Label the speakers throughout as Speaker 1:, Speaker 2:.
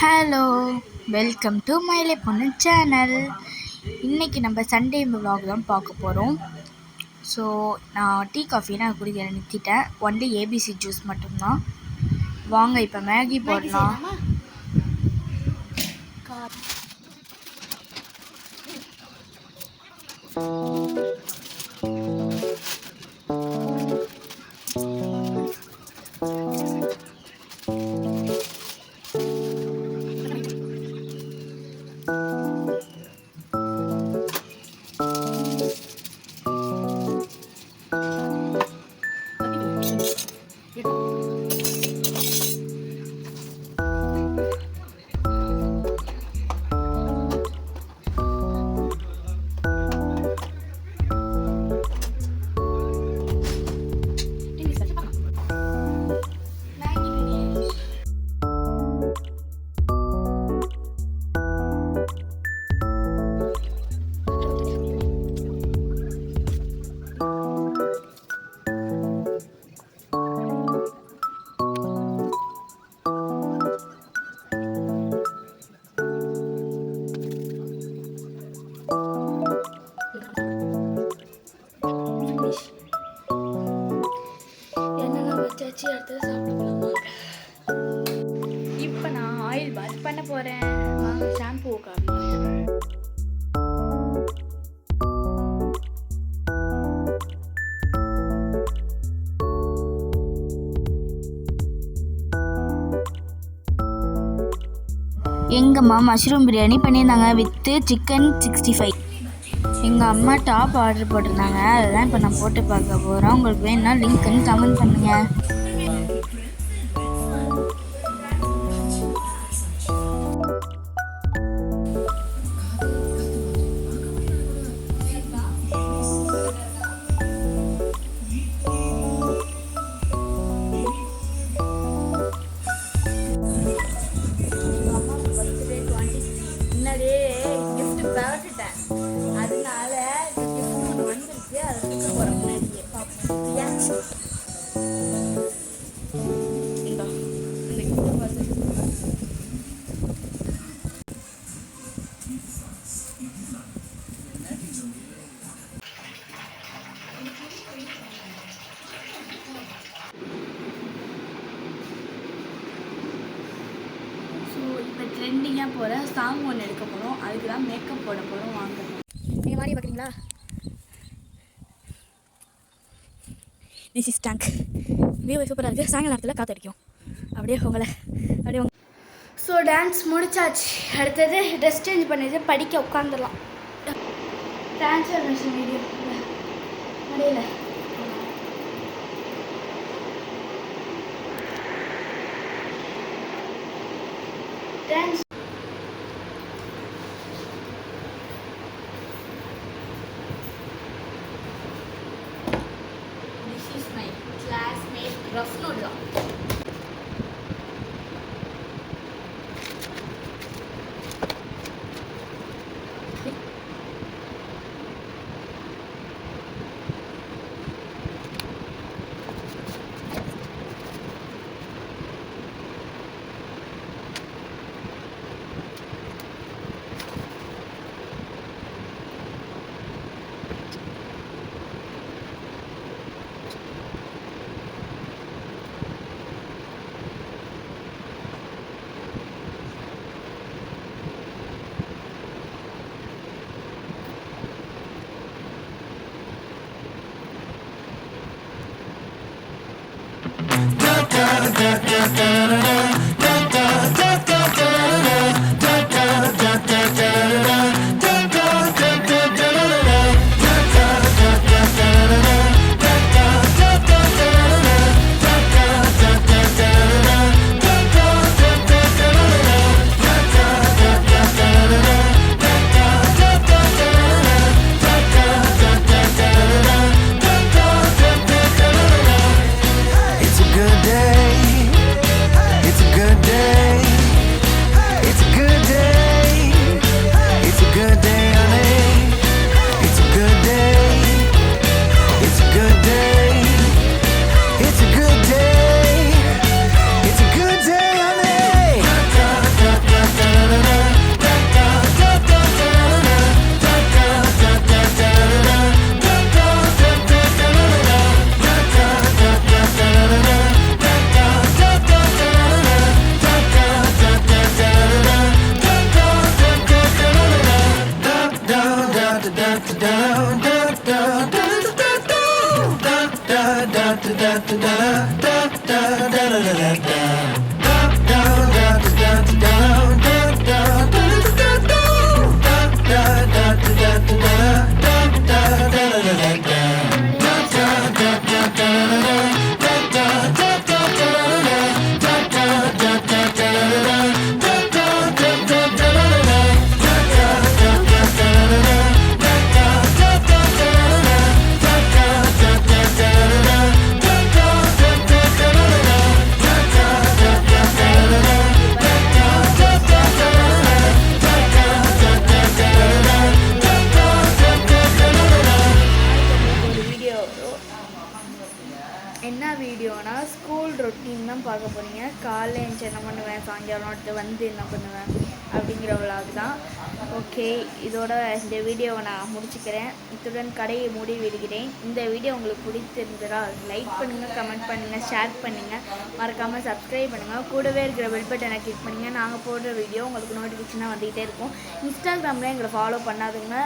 Speaker 1: Hello, welcome to மயிலை பொண்ணு channel. இன்றைக்கி நம்ம சண்டே vlog தான் பார்க்க போகிறோம். ஸோ நான் டீ காஃபி நான் குடிக்க நிறுத்திட்டேன். ஒன்லி ஏபிசி ஜூஸ் மட்டும்தான். வாங்க இப்போ மேகி போடலாம். இப்போ நான் ஆயில் பாத் பண்ண போகிறேன். ஷாம்பூ எங்கள் அம்மா மஷ்ரூம் பிரியாணி பண்ணியிருந்தாங்க வித்து சிக்கன் 65. எங்கள் அம்மா டாப் ஆர்டர் போட்டிருந்தாங்க. அதுதான் இப்போ நான் போட்டு பார்க்க போகிறேன். உங்களுக்கு வேணும்னா லிங்க்னு கமெண்ட் பண்ணுங்கள். ட்ரெண்டிங்காக போகிற சாங் ஒன்று எடுக்க போகிறோம். அதுக்கு தான் மேக்கப் போட போகிறோம். வாங்க. நீங்கள் மாதிரி பார்க்குறீங்களா? This is tank. வியூ சூப்பராக இருக்குது. சாயங்கால நேரத்தில் காற்றடிக்கும். அப்படியே அப்படியே. ஸோ டான்ஸ் முடிச்சாச்சு. அடுத்தது ட்ரெஸ் சேஞ்ச் பண்ணிட்டு படிக்க உட்காந்துடலாம். ட்ரான்ஸ்ஃபர்மேஷன் வீடியோ முடியல. Dance. This is my classmate Rafnullah. vlog தான் பார்க்க போகிறீங்க. காலைல எழுந்துச்சு என்ன பண்ணுவேன், சாயங்காலம் வந்து என்ன பண்ணுவேன் அப்படிங்கிற vlog தான். ஓகே, இதோட இந்த வீடியோவை நான் முடிச்சுக்கிறேன். இத்துடன் கடையை மூடி விடுகிறேன். இந்த வீடியோ உங்களுக்கு பிடித்திருந்தால் லைக் பண்ணுங்கள், கமெண்ட் பண்ணுங்கள், ஷேர் பண்ணுங்கள், மறக்காமல் சப்ஸ்கிரைப் பண்ணுங்கள். கூடவே இருக்கிற பெல் பட்டனை கிளிக் பண்ணுங்கள். நாங்கள் போடுற வீடியோ உங்களுக்கு நோட்டிஃபிகேஷனாக வந்துகிட்டே இருக்கும். இன்ஸ்டாகிராமில் எங்களை ஃபாலோ பண்ணாதவங்க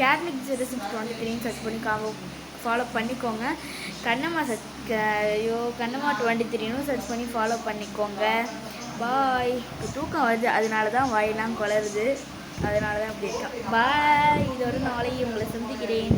Speaker 1: கேட்னிக் 0623 சர்ச் பண்ணி ஃபாலோ பண்ணிக்கோங்க. கண்ணம்மா கண்ணம்மா 23 சர்ச் பண்ணி ஃபாலோ பண்ணிக்கோங்க. பாய். தூக்கம் வருது, அதனால தான் வாயெல்லாம் குளருது, அதனால தான் அப்படி இருக்கேன். பாய். இதோட நாளைக்கு உங்களை சந்திக்கிறேன்.